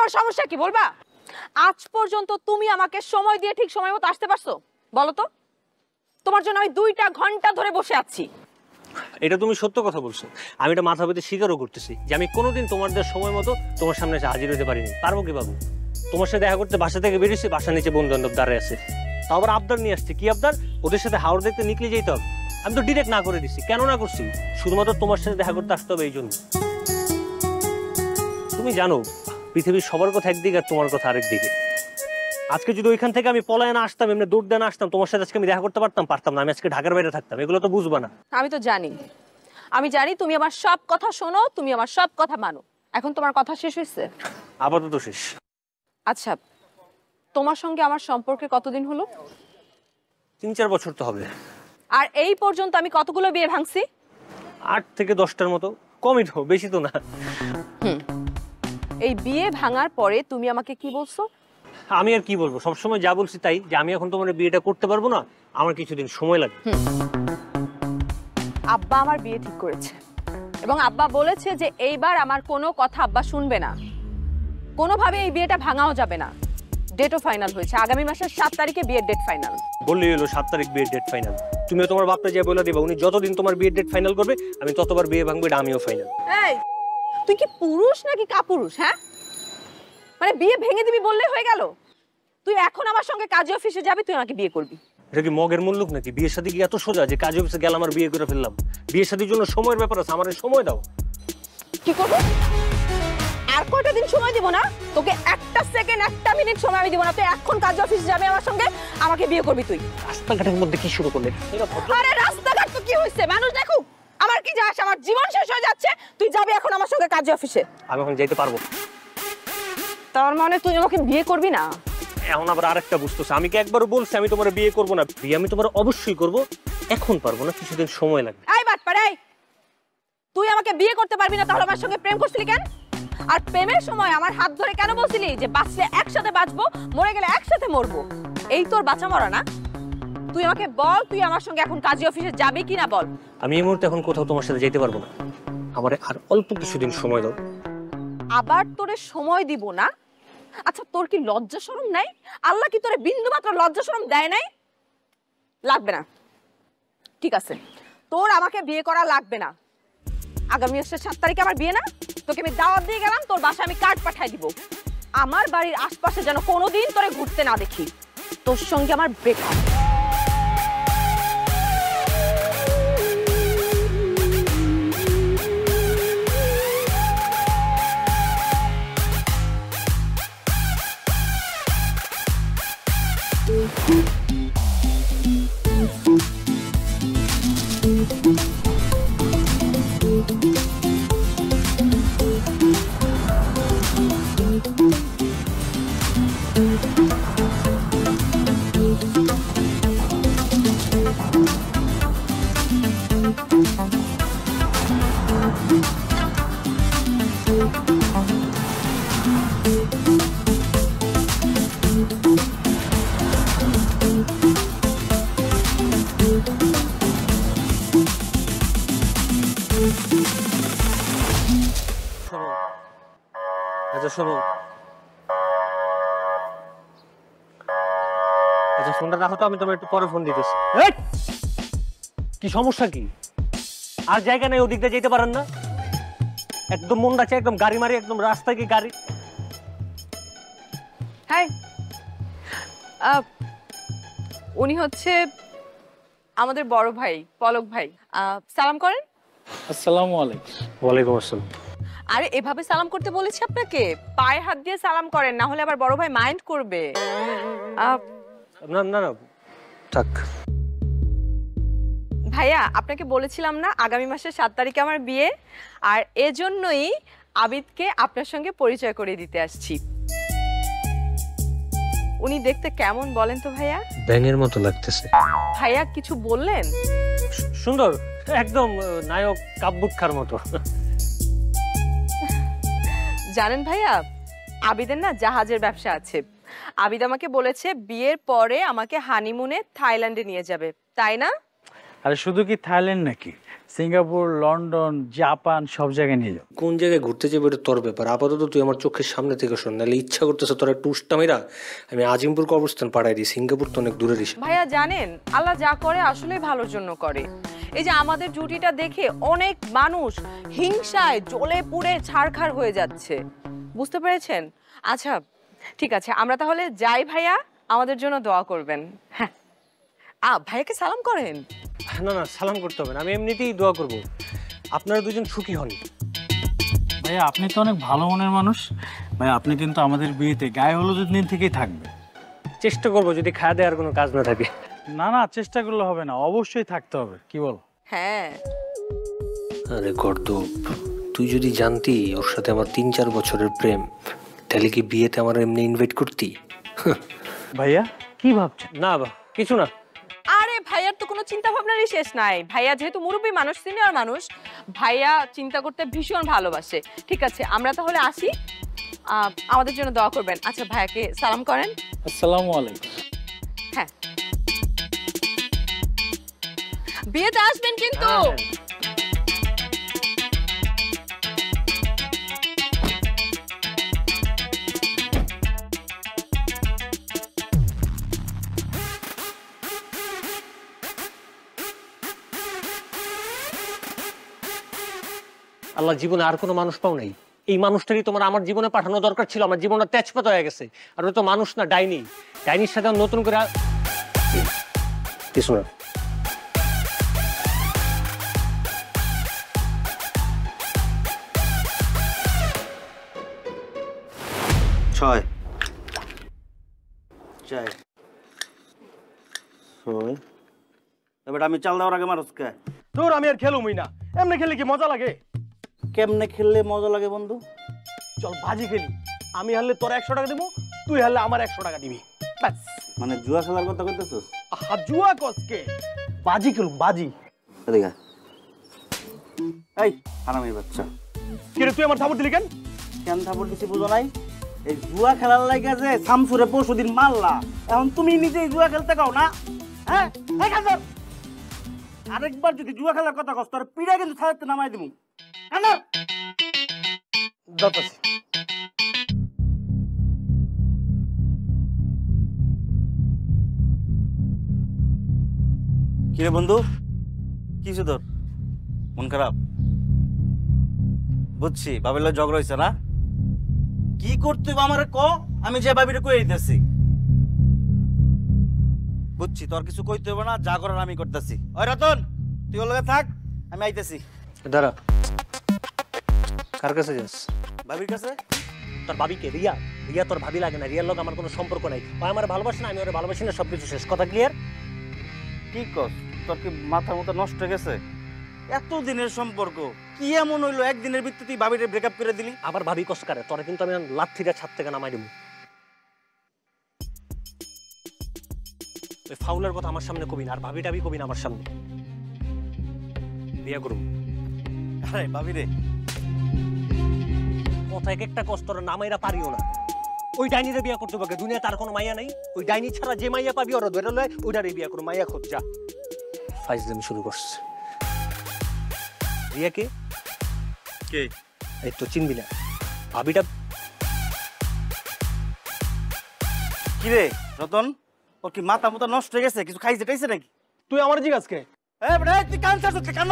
তোমার সমস্যা কি বলবা? আজ পর্যন্ত তুমি আমাকে সময় দিয়ে ঠিক সময় মতো আসতে পারছো? বলো তো। তোমার জন্য আমি 2টা ঘন্টা ধরে বসে আছি। এটা তুমি সত্য কথা বলছো। আমি এটা মাথা পেতে স্বীকারও করতেছি যে আমি কোনোদিন তোমাদের সময় মতো তোমার সামনে এসে হাজির হতে পারিনি। পারবো কিভাবে? তোমার সাথে দেখা করতে বাসা থেকে বেরিয়েছি, বাসার নিচে বন্ধু বান্ধব দাঁড়িয়ে আছে, তাও আবার আবদার নিয়ে আসছে। কি আবদার? ওদের সাথে হাওড় দেখতে নিকলে যেতে হবে। আমি তো ডিরেক্ট না করে দিচ্ছি। কেন না করছি? শুধুমাত্র তোমার সাথে দেখা করতে আসতে হবে এই জন্য। তুমি জানো পৃথিবীর সবার কথা একদিকে আর তোমার কথা আরেক দিকে। আজকে যদি ওইখান থেকে আমি পলায় না আসতাম, এমনি দৌড় দিয়ে না আসতাম, তোমার সাথে আজকে আমি দেখা করতে পারতাম না। আমি আজকে ঢাকার বাইরে থাকতাম। এগুলো তো বুঝবা না। আমি তো জানি, আমি জানি তুমি আমার সব কথা শোনো, তুমি আমার সব কথা মানো। এখন তোমার কথা শেষ হয়েছে? আপাতত শেষ। আচ্ছা, তোমার সঙ্গে আমার সম্পর্কে কতদিন হলো? 3-4 বছর তো হবে। আর এই পর্যন্ত আমি কতগুলো বিয়ে ভাঙছি? 8 থেকে 10টার মতো। কমই তো, বেশি তো না। এই বিয়ে ভাঙার পরে তুমি আমাকে কি বলছো? আমি আর কি বলবো, সবসময় যা বলছি তাই, যে আমি এখন তোমার বিয়েটা করতে পারবো না, আমার কিছুদিন সময় লাগবে। আব্বা আমার বিয়ে ঠিক করেছে এবং আব্বা বলেছে যে এইবার আমার কোনো কথা আব্বা শুনবে না, কোনোভাবে এই বিয়েটা ভাঙাও যাবে না। ডেটও ফাইনাল হয়েছে, আগামী মাসের 7 তারিখে বিয়ের ডেট ফাইনাল। বললেই হলো 7 তারিখ বিয়ের ডেট ফাইনাল। তুমিও তোমার বাপটা যে বলে দিবা, উনি যতদিন তোমার বিয়ের ডেট ফাইনাল করবে আমি ততবার বিয়ে ভাঙবো, এটা আমিও ফাইনাল। এই তুই কি পুরুষ নাকি কাপুরুষ? হ্যাঁ, মানে বিয়ে ভেঙে দিবি বললেই হয়ে গেল? তুই এখন আমার সঙ্গে কাজী অফিসে যাবি, তুই আমাকে বিয়ে করবি। এটা কি মগের মুল্লুক নাকি? বিয়ের সাথে কি এত সোজা যে কাজী অফিসে গেলাম আর বিয়ে করে ফেললাম? বিয়ের সাথের জন্য সময়ের ব্যাপার আছে, আমার সময় দাও। কি করবো? আর কয়টা দিন সময় দিব না তোকে? একটা সেকেন্ড, একটা মিনিট সময় আমি দিব না। তুই এখন কাজী অফিসে যাবি আমার সঙ্গে, আমাকে বিয়ে করবি তুই। রাস্তাঘাটের মধ্যে কি শুরু করলে? আরে রাস্তাঘাট তো কি হয়েছে, মানুষ দেখুক, আমার কি যায় আসে? আমার জীবন শেষ হয়ে যাচ্ছে, তুই যাবি এখন আমার সঙ্গে কাজী অফিসে। আমি এখন যেতে পারবো? তার মানে তুই আমাকে বিয়ে করবি না? এখন আবার আরেকটা বুঝতেছে, আমি কি একবারও বলছি আমি তোমার বিয়ে করবো না? বিয়ে আমি তোমার অবশ্যই করবো, এখন পারবো না, কিছুদিন সময় লাগবে। এই বাটপাড়, এই তুই আমাকে বিয়ে করতে পারবি না, তাহলে আমার সঙ্গে প্রেম করছিলি কেন? আর প্রেমের সময় আমার হাত ধরে কেন বলছিলি যে বাঁচলে একসাথে বাঁচবো, মরে গেলে একসাথে মরবো? এই তোর বাঁচা মরা না? তুই আমাকে বল, তুই আমার সঙ্গে এখন কাজী অফিসে যাবি কিনা বল। আমি এই মুহূর্তে এখন কোথাও তোমার সাথে যেতে পারবো না, আমার আর অল্প কিছুদিন সময় দাও। আবার তোরে সময় দিব না? আচ্ছা, তোর কি লজ্জা শরম নাই? আল্লাহ কি তোরে বিন্দু মাত্র লজ্জা শরম দেয় নাই? লাগবে না, ঠিক আছে, তোর আমাকে বিয়ে করা লাগবে না। আগামী মাসের 7 তারিখে আমার বিয়ে না, তোকে আমি দাওয়াত দিয়ে গেলাম, তোর বাসায় আমি কার্ড পাঠাই দিব। আমার বাড়ির আশপাশে যেন কোনোদিন তোরে ঘুরতে না দেখি। তোর সঙ্গে আমার ব্রেকআপ। আচ্ছা শোনো, আচ্ছা ফোনটা রাখো তো, আমি তোমার একটু পরে ফোন দিতেছি। কি সমস্যা কি? আর জায়গা নেই, ওদিকটা যেতে পারেন না? একদম মন রাখছে, একদম গাড়ি মারি, একদম রাস্তায় কি গাড়ি। হ্যাঁ, উনি হচ্ছে আমাদের বড় ভাই পলক ভাই। সালাম করেন। আসসালামু আলাইকুম। ওয়ালাইকুম আসসালাম। আরে এভাবে সালাম করতে বলেছি আপনাকে, পায়ে হাত দিয়ে সালাম করেন, না হলে আবার বড় ভাই মাইন্ড করবে। না না না, থাক। ভাইয়া, আপনাকে বলেছিলাম না আগামী মাসের 7 তারিখে আমার বিয়ে, আর এজন্যই আবিদকে আপনার সঙ্গে পরিচয় করে দিতে আসছি। উনি দেখতে কেমন বলেন তো ভাইয়া? ব্যাঙের মতো লাগতেছে। ভাইয়া কিছু বললেন? সুন্দর, একদম নায়ক কাব্যুট খার মতো। জানেন ভাইয়া, আবিদের না জাহাজের ব্যবসা আছে। আবিদ আমাকে বলেছে বিয়ের পরে আমাকে হানিমুনে থাইল্যান্ডে নিয়ে যাবে, তাই না? আরে শুধু কি থাইল্যান্ড নাকি, সিঙ্গাপুর, লন্ডন, জাপান সব জায়গায় নিয়ে যাও। কোন জায়গায় ঘুরতে যাবে এটা তোর ব্যাপার। আপাতত তুই আমার চোখের সামনে থেকে শোন, নাহলে ইচ্ছা করতেছে তোর একটা উষ্টামিরা আমি আজিমপুর কবরস্থান পাঠাই দিই। সিঙ্গাপুর তো অনেক দূরের ইস্যু। ভাইয়া জানেন আল্লাহ যা করে আসলে ভালোর জন্য করে। এই যে আমাদের জুটিটা দেখে অনেক মানুষ হিংসায় জ্বলে পুড়ে ছারখার হয়ে যাচ্ছে, বুঝতে পেরেছেন? আচ্ছা ঠিক আছে, আমরা তাহলে যাই ভাইয়া, আমাদের জন্য দোয়া করবেন। হ্যাঁ ভাইয়াকে সালাম করেন। না না, সালাম করতে হবে না, আমি এমনিতেই দোয়া করব আপনারা দুজন সুখী হন। ভাইয়া আপনি তো অনেক ভালো মনের মানুষ। ভাই আপনি কিন্তু আমাদের বিয়েতে গায়ে হলুদের দিন থেকেই থাকবে। চেষ্টা করবো যদি খাওয়া দেওয়ার কোনো কাজ না থাকে। না না, চেষ্টা করলে হবে না, অবশ্যই থাকতে হবে। কি বল? হ্যাঁ আরে গর্দব, তুই যদি জানতি ওর সাথে আমার 3-4 বছরের প্রেম, তাহলে কি বিয়েতে আমার এমনি ইনভাইট করতি? ভাইয়া কি ভাবছেন? না বা কিছু না। আরে ভাইয়ার তো কোনো চিন্তা ভাবনারই শেষ নাই। ভাইয়া যেহেতু মুরব্বী মানুষ, সিনিয়র মানুষ, ভাইয়া চিন্তা করতে ভীষণ ভালোবাসে। ঠিক আছে আমরা তাহলে আসি, আমাদের জন্য দোয়া করবেন। আচ্ছা ভাইয়াকে সালাম করেন। আসসালামু আলাইকুম। হ্যাঁ বিয়েতে আসবেন কিন্তু। আল্লাহ, জীবনে আর কোনো মানুষ পাও নাই? এই মানুষটারই তোমার আমার জীবনে পাঠানো দরকার ছিল। আমার জীবনটা তেজপাতা হয়ে গেছে। আর ও তো মানুষ না, ডাইনি। ডাইনির সাথে নতুন করে কিছু না। ছয় চাই ছয়। এবার আমি চাল দেওয়ার আগে মানুষ কে তোর আমি আর খেলুমই না। এমনি খেলে কি মজা লাগে? কেমনে খেললে মজা লাগে বন্ধু? চল বাজি খেলি। আমি হারলে তোর 100 টাকা দিব, তুই হারলে আমার 100 টাকা দিবি। ব্যাস। মানে জুয়া খেলার কথা কইতেছস? জুয়া কসকে বাজি খেলুম, বাজি। এদিকে এই হারামির বাচ্চা, কি রে তুই আমার থাপড় দিলি কেন? কেন থাপড় দিছি বুঝো নাই? এই জুয়া খেলার লাগে যে শামসুরে পরশুদিন মারলা, এখন তুমি নিজেই জুয়া খেলতে কাও না? হ্যাঁ এই কাজর আরেকবার যদি জুয়া খেলার কথা কস তোর পিড়া কিন্তু ছাড়তে নামাই দিমু। কান্দর যাতাছি। কিরে বন্ধু, কিছু তোর মন খারাপ? বুঝছি বাবির লগে ঝগড়া হয়েছে না? কি করতে আমার ক, আমি যে বাবিরে কই দিতেছি। বুঝছি তোর কিছু কইতে হবে না, যা করার আমি করতেছি। ওই রতন তুই ওর লগে থাক, আমি আইতেছি। দাঁড়া, কার কাছে যাস? বাবির কাছে। তোর ভাবিকে? রিয়া? রিয়া তোর ভাবি লাগে না, রিয়ার লোক আমার কোনো সম্পর্ক নাই। ও আমার ভালোবাসে না, আমি ওর ভালোবাসি না, সবকিছু শেষ। কথা ক্লিয়ার? কি কর, তোর কি মাথা মতো নষ্ট হয়ে গেছে? এত দিনের সম্পর্ক কি এমন হইলো একদিনের ভিত্তিতে তুই বাবিরে ব্রেকআপ করে দিলি? আবার ভাবি কসকারে, তোরা কিন্তু আমি লাথিটা ছাদ থেকে নামাই দেবো। ওই ফাউলের কথা আমার সামনে কবি না, আর ভাবি টাবি কবি না আমার সামনে। বিয়ে করুন। আরে বাবিরে কথা এক একটা কষ্ট নামাইরা পারিও না। ওই ডাইনিরে বিয়ে করতে পারবে, দুনিয়া তার কোনো মাইয়া নাই। ওই ডাইনি ছাড়া যে মাইয়া পাবি ওরা ধরে লয়, ওইটারে বিয়ে করো। মাইয়া খোঁজ যা। ফাইজলামি শুরু করছে। রিয়া কে? কে? এই তো চিনবি না। ভাবিটা কি রে রতন, ওর কি মাথা মতো নষ্ট হয়ে গেছে? কিছু খাইছে টাইছে নাকি? তুই আমার জিজ্ঞাসকে তুই কান চাষ কান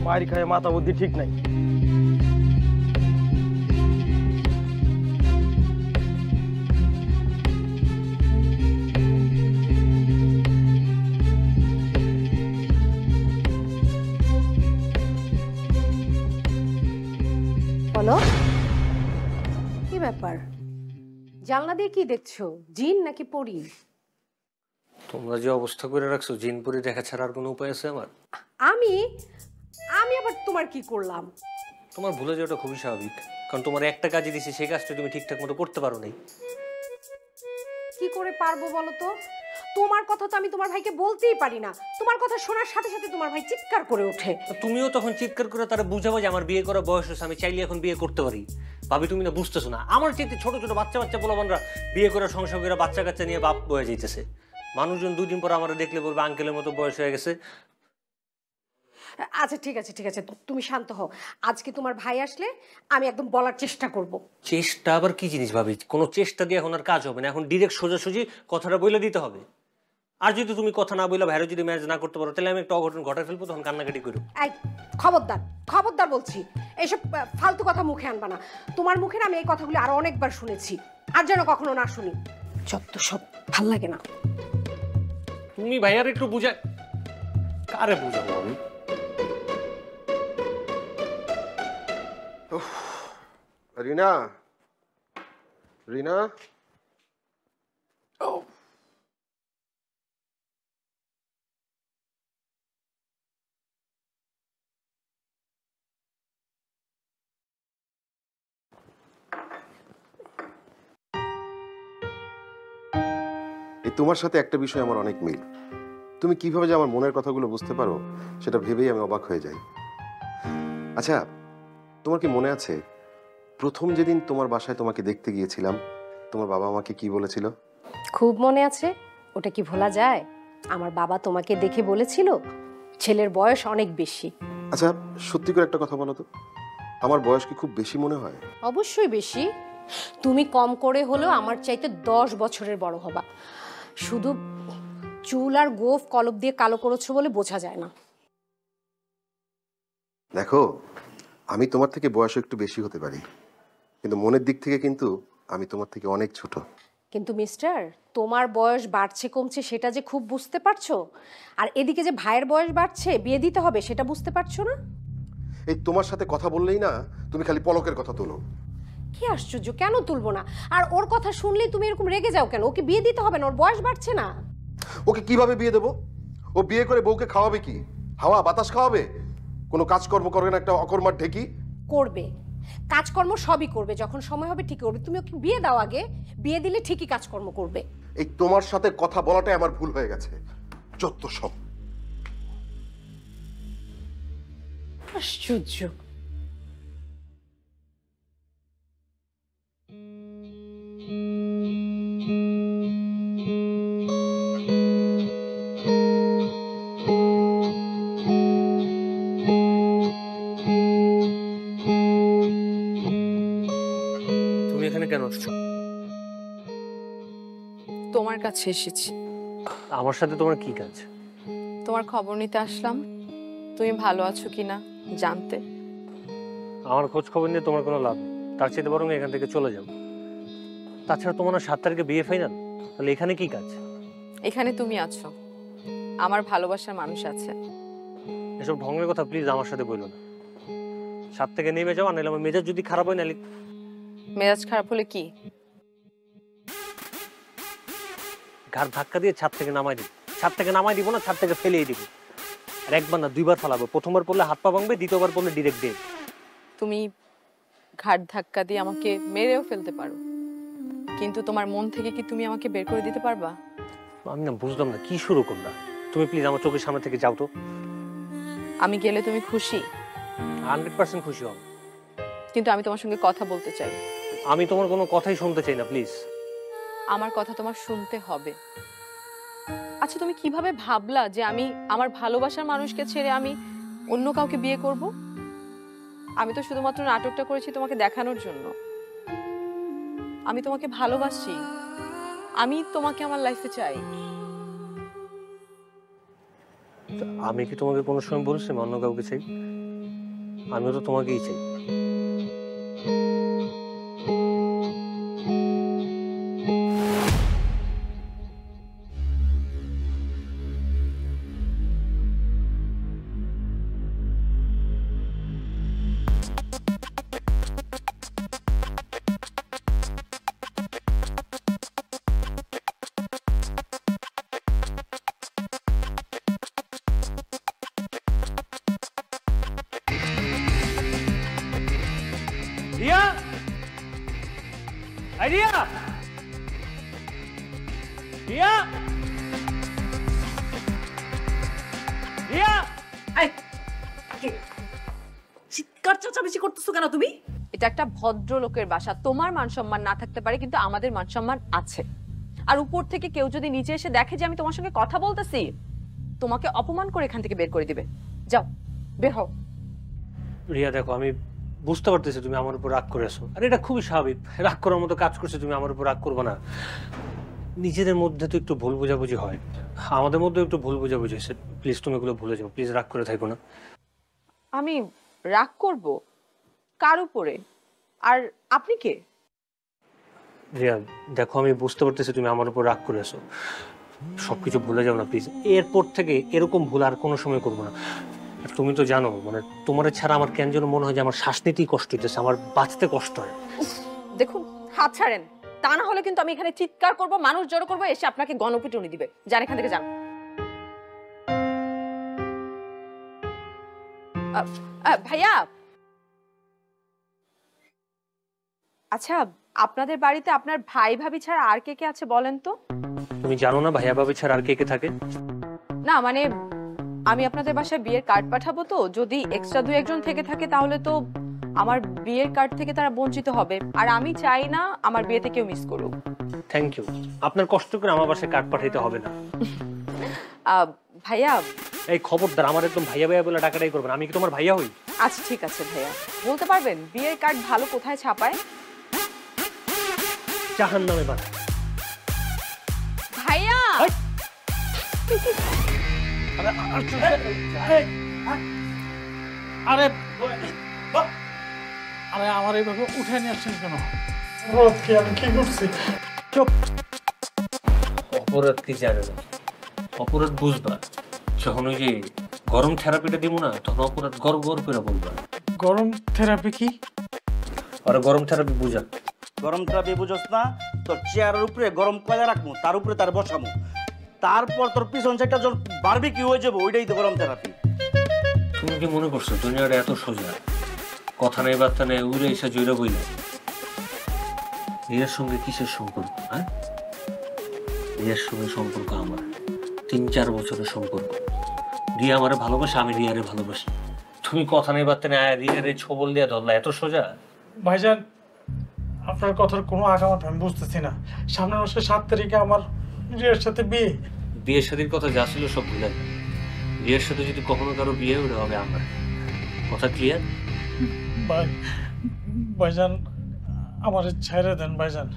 মারি খায় মাথা বুদ্ধি ঠিক নাই। বলো কি ব্যাপার? জানলা দিয়ে কি দেখছো? জিন নাকি পরী? তোমরা যে অবস্থা করে রাখছো, জিনপুরি দেখা ছাড়া আর কোনো উপায় আছে আমার? আমি আমি আবার তোমার কি করলাম? তোমার ভুলে যাওয়াটা খুবই স্বাভাবিক, কারণ তোমার একটা কাজই দিছি, সেই কাজটা তুমি ঠিকঠাক মতো করতে পারো নাই। কি করে পারবো বলো তো? তোমার কথা তো আমি তোমার ভাইকে বলতেই পারি না। তোমার কথা শোনার সাথে সাথে তোমার ভাই চিৎকার করে ওঠে। তুমিও তখন চিৎকার করে তারা বুঝাবো যে আমার বিয়ে করা বয়স হয়েছে, আমি চাইলে এখন বিয়ে করতে পারি। ভাবি তুমি না বুঝতেছো না, আমার চেয়ে ছোট ছোট বাচ্চা বাচ্চা পোলাপানরা বিয়ে করে সংসার করে বাচ্চা কাচ্চা নিয়ে বাপ বয়ে যাইতেছে। মানুষজন 2 দিন পর আমার দেখলে বলবে আঙ্কেলের মতো বয়স হয়ে গেছে। আচ্ছা ঠিক আছে ঠিক আছে, তুমি শান্ত হও। আজকে তোমার ভাই আসলে আমি একদম বলার চেষ্টা করব। চেষ্টা আবার কি জিনিস ভাবি? কোনো চেষ্টা দিয়ে এখন আর কাজ হবে না, এখন ডিরেক্ট সোজাসুজি কথাটা বলে দিতে হবে। আর যদি তুমি কথা না বলে ভাইরে যদি ম্যানেজ না করতে পারো তাহলে আমি একটা অঘটন ঘটায় ফেলবো, তখন কান্নাকাটি করো। এই খবরদার খবরদার বলছি, এইসব ফালতু কথা মুখে আনবা না। তোমার মুখে আমি এই কথাগুলো আরো অনেকবার শুনেছি, আর যেন কখনো না শুনি। যত সব ভাল লাগে না। তুমি ভাইয়ার একটু বুঝা, কারে বুঝাবো আমি? রিনা, রিনা, এই তোমার সাথে একটা বিষয় আমার অনেক মিল। তুমি কিভাবে যে আমার মনের কথাগুলো বুঝতে পারো সেটা ভেবেই আমি অবাক হয়ে যাই। আচ্ছা, তোমার কি মনে আছে প্রথম যেদিন তোমার বাসায় তোমাকে দেখতে গিয়েছিলাম, তোমার বাবা আমাকে কি বলেছিল? খুব মনে আছে, ওটা কি ভোলা যায়? আমার বাবা তোমাকে দেখে বলেছিল ছেলের বয়স অনেক বেশি। আচ্ছা, সত্যি করে একটা কথা বলো তো, আমার বয়স কি খুব বেশি মনে হয়? অবশ্যই বেশি। তুমি কম করে হলেও আমার চাইতে 10 বছরের বড় হবা। শুধু চুল আর গোফ কলপ দিয়ে কালো করেছো বলে বোঝা যায় না। দেখো, আমি তোমার থেকে বয়স একটু বেশি হতে পারি, কিন্তু মনের দিক থেকে কিন্তু আমি তোমার থেকে অনেক ছোট। কিন্তু মিস্টার, তোমার বয়স বাড়ছে কমছে সেটা যে খুব বুঝতে পারছো, আর এদিকে যে ভাইয়ের বয়স বাড়ছে বিয়ে দিতে হবে সেটা বুঝতে পারছো না। এই তোমার সাথে কথা বললেই না তুমি খালি পলকের কথা তোলো। কি আশ্চর্য, কেন তুলবো না? আর ওর কথা শুনলেই তুমি এরকম রেগে যাও কেন? ওকে বিয়ে দিতে হবে না, ওর বয়স বাড়ছে না। ওকে কিভাবে বিয়ে দেবো? ও বিয়ে করে বউকে খাওয়াবে কি? হাওয়া বাতাস খাওয়াবে? কোনো কাজকর্ম করবে না, একটা অকর্মার ঢেকি। করবে, কাজকর্ম সবই করবে, যখন সময় হবে ঠিক করবে। তুমি ওকে বিয়ে দাও আগে, বিয়ে দিলে ঠিকই কাজকর্ম করবে। এই তোমার সাথে কথা বলাটাই আমার ভুল হয়ে গেছে। যত সব। আশ্চর্য। তুমি এখানে কেন আসছো? তোমার কাছে এসেছি। আমার সাথে তোমার কি কাজ? তোমার খবর নিতে আসলাম, তুমি ভালো আছো কিনা জানতে। আমার খোঁজ খবর নিয়ে তোমার কোনো লাভ নেই, তার চেয়ে বরং এখান থেকে চলে যাও। তাছাড়া তোমার না 7 তারিখে বিয়ে ফাইনাল, তাহলে এখানে কি কাজ? এখানে তুমি আছো, আমার ভালোবাসার মানুষ আছে। এসব ঢঙ্গের কথা প্লিজ আমার সাথে বললো না। 7 থেকে নেমে যাও, নাহলে আমার মেজাজ যদি খারাপ হয়, নাহলে মেজাজ খারাপ হলে কি? ঘাড় ধাক্কা দিয়ে ছাদ থেকে নামাই দিব। ছাদ থেকে নামাই দিব না, ছাদ থেকে ফেলেই দিব। আর একবার না 2বার ফেলাবো, প্রথমবার পড়লে হাত পা ভাঙবে, দ্বিতীয়বার পড়লে ডিরেক্ট ডে। তুমি ঘাট ধাক্কা দিয়ে আমাকে মেরেও ফেলতে পারো, কিন্তু তোমার মন থেকে কি তুমি আমাকে বের করে দিতে পারবা? আমি না বুঝলাম না কি শুরু করলা। তুমি প্লিজ আমার চোখের সামনে থেকে যাও তো। আমি গেলে তুমি খুশি? 100% খুশি হব, কিন্তু আমি তোমার সঙ্গে কথা বলতে চাই। আমি তোমার কোনো কথাই শুনতে চাই না, প্লিজ। আমার কথা তোমার শুনতে হবে। আচ্ছা, তুমি কিভাবে ভাবলা যে আমি আমার ভালোবাসার মানুষকে ছেড়ে আমি অন্য কাউকে বিয়ে করব? আমি তো শুধুমাত্র নাটকটা করেছি তোমাকে দেখানোর জন্য। আমি তোমাকে ভালোবাসি, আমি তোমাকে আমার লাইফে চাই। আমি কি তোমাকে কোনো সময় বলছি অন্য কাউকে চাই? আমিও তো তোমাকেই চাই। রিয়া, আই রিয়া, রিয়া, রিয়া। চিৎকার চেঁচামেচি করতেছো কেন তুমি? এটা একটা ভদ্রলোকের বাসা, তোমার মান সম্মান না থাকতে পারে কিন্তু আমাদের মান সম্মান আছে। আর উপর থেকে কেউ যদি নিচে এসে দেখে যে আমি তোমার সঙ্গে কথা বলতেছি, তোমাকে অপমান করে এখান থেকে বের করে দিবে। যাও বের হও। রিয়া দেখো, আমি বুঝতে পারতেছি তুমি আমার উপর রাগ করেছো, আর এটা খুবই স্বাভাবিক। রাগ করার মতো কাজ করছে, তুমি আমার উপর রাগ করবে না। নিজেদের মধ্যে তো একটু ভুল বোঝাবুঝি হয়, আমাদের মধ্যে একটু ভুল বোঝাবুঝি হয়েছে। প্লিজ তুমি এগুলো ভুলে যাও, প্লিজ রাগ করে থাকো না। আমি রাগ করব কার উপরে? আর আপনি কে? রিয়া দেখো, আমি বুঝতে পারতেছি তুমি আমার উপর রাগ করেছো, সবকিছু ভুলে যাও না প্লিজ। এরপর থেকে এরকম ভুল আর কোনো সময় করবো না। আর তুমি তো জানো, মানে তোমার ছাড়া আমার কেন যেন মনে হয় যে আমার শ্বাস নিতেই কষ্ট হইতেছে, আমার বাঁচতে কষ্ট হয়। দেখুন, হাত ছাড়েন, তা না হলে কিন্তু আমি এখানে চিৎকার করব, মানুষ জড়ো করবো, এসে আপনাকে গণপিটুনি দিবে। যান এখান থেকে, যান। ভাইয়া, আচ্ছা আপনাদের বাড়িতে আপনার ভাই ভাবি ছাড়া আর কে কে আছে বলেন তো? তুমি জানো না ভাইয়া ভাবি ছাড়া আর কে কে থাকে? না মানে আমি আপনাদের বাসায় বিয়ের কার্ড পাঠাবো, তো যদি এক্সট্রা 2-1 থেকে থাকে তাহলে তো আমার বিয়ের কার্ড থেকে তারা বঞ্চিত হবে, আর আমি চাই না আমার বিয়েতে কেউ মিস করুক। থ্যাংক ইউ, আপনার কষ্ট করে আমার বাসায় কার্ড পাঠাইতে হবে না। ভাইয়া, এই খবরদার আমার একদম ভাইয়া ভাইয়া বলে ডাকাটাই করবেন, আমি কি তোমার ভাইয়া হই? আচ্ছা ঠিক আছে ভাইয়া, বলতে পারবেন বিয়ের কার্ড ভালো কোথায় ছাপায়? জাহান্নামে বানায়। ভাইয়া, আরে আরে আমার এইভাবে উঠে নিয়ে আসছেন কেন? আমি কি করছি? চুপ। অপরাধ কি জানে না, অপরাধ বুঝবা যখন ওই যে গরম থেরাপিটা দিব না, তখন অপরাধ গর্ব গর্ব করে বলবা। গরম থেরাপি কি? আরে গরম থেরাপি বুঝা। গরম থেরাপি বুঝোস না? তোর চেয়ারের উপরে গরম কয়লা রাখবো, তার উপরে তার বসামো, তারপর তোর পিছন সাইডটা যখন বারবি কি হয়ে যাবো, ওইটাই তো গরম থেরাপি। তুমি কি মনে করছো দুনিয়াটা এত সোজা? কথা নেই বার্তা নেই, উড়ে এসে জয়রা বইলা। রিয়ার সঙ্গে কিসের সম্পর্ক? হ্যাঁ, রিয়ার সঙ্গে সম্পর্ক আমার 3-4 বছরের সম্পর্ক। রিয়া আমারে ভালোবাসে, আমি রিয়ারে ভালোবাসি। তুমি কথা নেই বার্তা নেই রিয়ারে ছবল দিয়ে ধরলা, এত সোজা? ভাইজান, আপনার কথার কোনো আগামাত আমি বুঝতেছি না। সামনের মাসে 7 তারিখে আমার রিয়ার সাথে বিয়ে। বিয়ের শাদীর কথা যা ছিল সব ভুলে যাবে। রিয়ার সাথে যদি কখনো কারো বিয়ে হলে হবে আমার। কথা ক্লিয়ার? ভাইজান, আমার ছেড়ে দেন ভাইজান,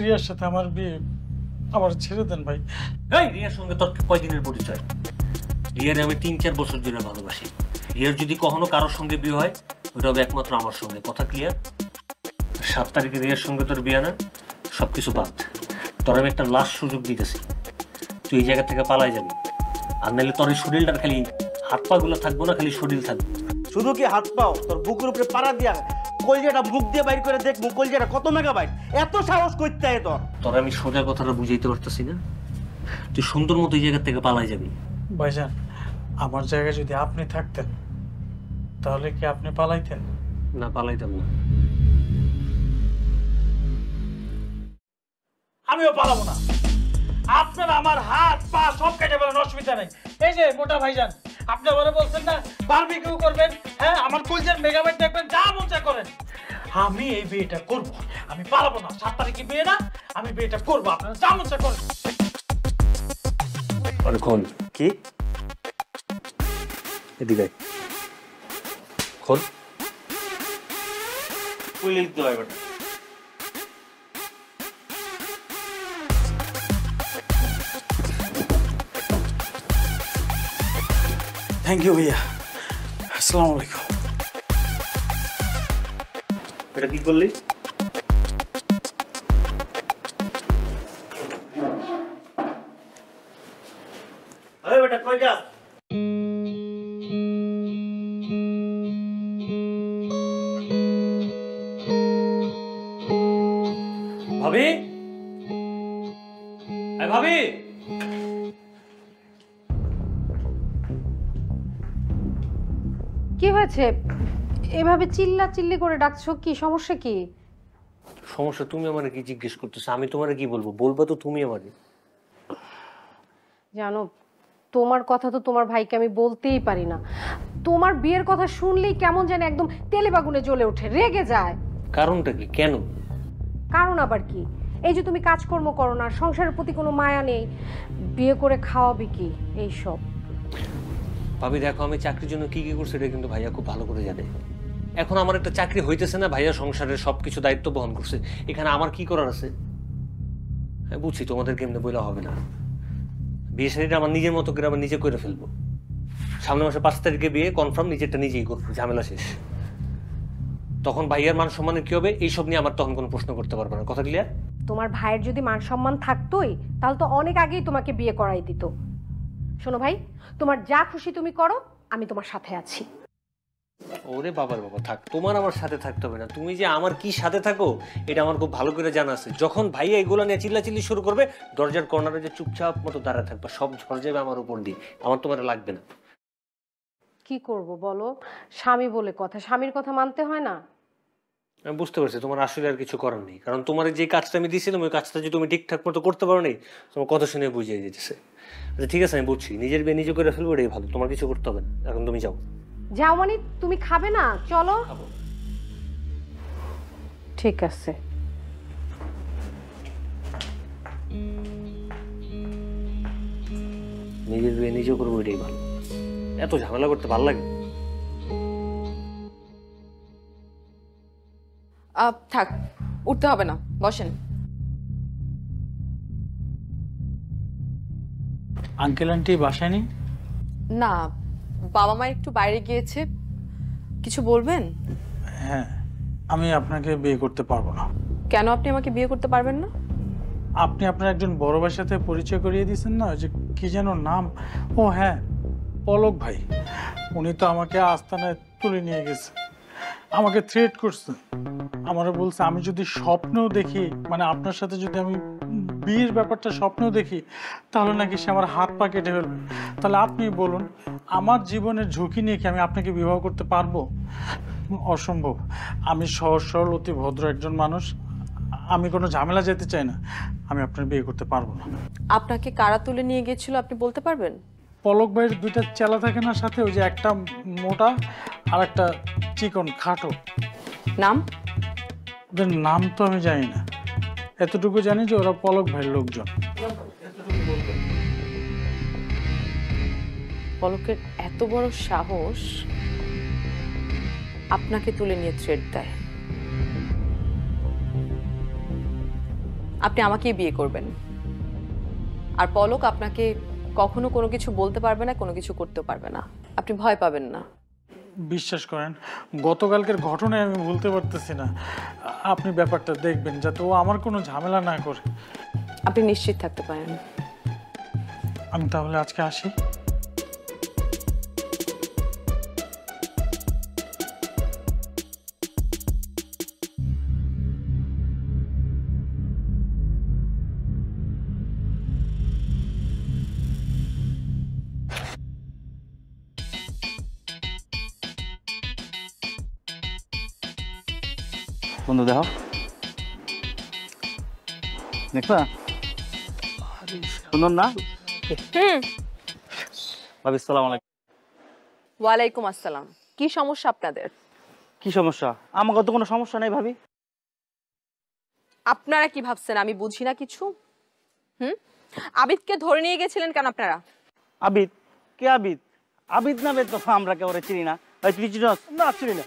রিয়ার সাথে আমার বিয়ে, আমার ছেড়ে দেন ভাই। এই রিয়ার সঙ্গে তোর কয়দিনের পরিচয়? রিয়ারে আমি 3-4 বছর ধরে ভালোবাসি। রিয়ার যদি কখনো কারোর সঙ্গে বিয়ে হয়, ওটা হবে একমাত্র আমার সঙ্গে। কথা ক্লিয়ার? 7 তারিখে রিয়ার সঙ্গে তোর বিয়ে না, সবকিছু বাদ। তোর আমি একটা লাস্ট সুযোগ দিতেছি, তুই এই জায়গা থেকে পালাই যাবি। আর নাহলে তোর এই শরীরটার খালি হাত পা গুলো থাকবো না, খালি শরীর থাকবে। শুধু কি হাত পাও, তোর বুকের উপরে পাড়া দিয়া কলজাটা মুখ দিয়ে বাইর করে দেখবো, কলজাটা কত মেগাবাইট, এত সাহস করতে হয় তোর? তোর আমি সোজা কথাটা বুঝাইতে পারতেছি না, তুই সুন্দর মতো এই জায়গা থেকে পালাই যাবি। ভাইজান, আমার জায়গায় যদি আপনি থাকতেন তাহলে কি আপনি পালাইতেন? না, পালাইতাম না। আমিও পালাবো না। আপনার আমার হাত পা সব কেটে ফেলেন, অসুবিধা নেই। এই যে মোটা ভাইজান, আপনি বলে বলছেন না বারবিকিউ করবেন, হ্যাঁ আমার কলজের মেগাবাইট দেখবেন, যা মন চায় করেন। আমি এই বিয়েটা করব, আমি পালাবো না। 7 তারিখে বিয়ে না, আমি বিয়েটা করবো, আপনারা যা মন চায় করেন। আরে খোল। কি? এদিকে খোল। কইলে দিতে হয় বেটা। থ্যাংক ইউ ভাইয়া, আসসালামু আলাইকুম। এটা কি করলি? আরে বেটা কই যাস? ভাবি, ভাবি, কি হয়েছে? এভাবে চিল্লা চিল্লি করে ডাকছো, কি সমস্যা? কি সমস্যা? তুমি আমারে কি জিজ্ঞেস করতেছো? আমি তোমারে কি বলবো? বলবা তো তুমি আমারে। জানো, তোমার কথা তো তোমার ভাইকে আমি বলতেই পারি না। তোমার বিয়ের কথা শুনলেই কেমন যেন একদম তেলে বাগুনে জ্বলে ওঠে, রেগে যায়। কারণটা কি? কেন? কারণ আবার কি? এই যে তুমি কাজকর্ম করো না, সংসারের প্রতি কোনো মায়া নেই, বিয়ে করে খাওয়াবে কি এইসব? ভাবি দেখো আমি চাকরির জন্য কি কি করছি এটা কিন্তু ভাইয়া খুব ভালো করে জানে। এখন আমার একটা চাকরি হইতেছে না, ভাইয়া সংসারের সবকিছু দায়িত্ব বহন করছে, এখানে আমার কি করার আছে? আমি বুঝছি তোমাদের কেমনে বইলা হবে না, বিয়ে শাড়িটা আমার নিজের মতো করে আবার নিজে করে ফেলবো। সামনের মাসে 5 তারিখে বিয়ে কনফার্ম, নিজেরটা নিজেই করবো, ঝামেলা শেষ। তখন ভাইয়ার মান সম্মানের কি হবে এইসব নিয়ে আমার তখন কোনো প্রশ্ন করতে পারবে না। কথা ক্লিয়ার? তোমার ভাইয়ের যদি মান সম্মান থাকতোই তাহলে তো অনেক আগেই তোমাকে বিয়ে করাই দিত। শোনো ভাই, তোমার যা খুশি তুমি করো, আমি তোমার সাথে আছি। ওরে বাবার বাবা, থাক, তোমার আমার সাথে থাকতে হবে না। তুমি যে আমার কি সাথে থাকো এটা আমার খুব ভালো করে জানা আছে। যখন ভাইয়া এগুলো নিয়ে চিল্লাচিল্লি শুরু করবে, দরজার কর্নারে যে চুপচাপ মতো দাঁড়ায় থাকবে, সব ঝড় যাবে আমার উপর দিয়ে, আমার তোমার লাগবে না। কি করব বলো, স্বামী বলে কথা, স্বামীর কথা মানতে হয় না। আমি বুঝতে পারছি তোমার আসলে আর কিছু করার নেই, কারণ তোমার যে কাজটা আমি দিয়েছিলাম ওই কাজটা যদি তুমি ঠিকঠাক মতো করতে পারো নি, তোমার কথা শুনে বুঝিয়ে যেতেছে। আচ্ছা ঠিক আছে, আমি বুঝছি, নিজের বিয়ে নিজে করে ফেলবো, এটাই ভালো, তোমার কিছু করতে হবে না। এখন তুমি যাও। যাও মানে তুমি খাবে না? চলো। ঠিক আছে। নিজের বিয়ে নিজে করবো, এটাই ভালো, এত ঝামেলা করতে ভালো লাগে। থাক, উঠতে হবে না, বসেন। আঙ্কেল আন্টি বাসায় নেই? না, বাবা মা একটু বাইরে গিয়েছে। কিছু বলবেন? হ্যাঁ, আমি আপনাকে বিয়ে করতে পারবো না। কেন আপনি আমাকে বিয়ে করতে পারবেন না? আপনি আপনার একজন বড় ভাইয়ের সাথে পরিচয় করিয়ে দিয়েছেন না, যে কি যেন নাম, ও হ্যাঁ, পলক ভাই। উনি তো আমাকে আস্তানায় তুলে নিয়ে গেছে, আমাকে থ্রেট করছে। আমারও বলছে আমি যদি স্বপ্নেও দেখি, মানে আপনার সাথে যদি আমি বিয়ের ব্যাপারটা স্বপ্নেও দেখি, তাহলে নাকি সে আমার হাত পা কেটে ফেলবে। তাহলে আপনি বলুন, আমার জীবনের ঝুঁকি নিয়ে কি আমি আপনাকে বিবাহ করতে পারবো? অসম্ভব। আমি সহজ সরল অতি ভদ্র একজন মানুষ, আমি কোনো ঝামেলা যেতে চাই না, আমি আপনার বিয়ে করতে পারবো না। আপনাকে কারা তুলে নিয়ে গিয়েছিল আপনি বলতে পারবেন? পলক ভাইয়ের 2টা চেলা থাকে না সাথে, ওই যে একটা মোটা আর একটা চিকন খাটো। নাম? ওদের নাম তো আমি জানি না, এতটুকু জানি যে ওরা পলক ভাইয়ের লোকজন। পলকের এত বড় সাহস আপনাকে তুলে নিয়ে থ্রেট দেয়। আপনি আমাকেই বিয়ে করবেন, আর পলক আপনাকে কখনো কোনো কিছু বলতে পারবে না, কোনো কিছু করতেও পারবে না। আপনি ভয় পাবেন না। বিশ্বাস করেন, গতকালকের ঘটনায় আমি ভুলতে পারতেছি না। আপনি ব্যাপারটা দেখবেন যাতে ও আমার কোনো ঝামেলা না করে। আপনি নিশ্চিত থাকতে পারেন। আমি তাহলে আজকে আসি। বন্ধু দেখো, দেখবা সুন্দর না? ভাবি সালাম আলাইকুম। ওয়ালাইকুম আসসালাম। কি সমস্যা আপনাদের? কি সমস্যা? আমাকে তো কোনো সমস্যা নেই ভাবি। আপনারা কি ভাবছেন আমি বুঝি না কিছু? আবিদকে ধরে নিয়ে গেছিলেন কেন আপনারা? আবিদ? কে আবিদ? আবিদ নামে তো আমরা কেউ চিনি না। তুই চিনস? না, চিনি না।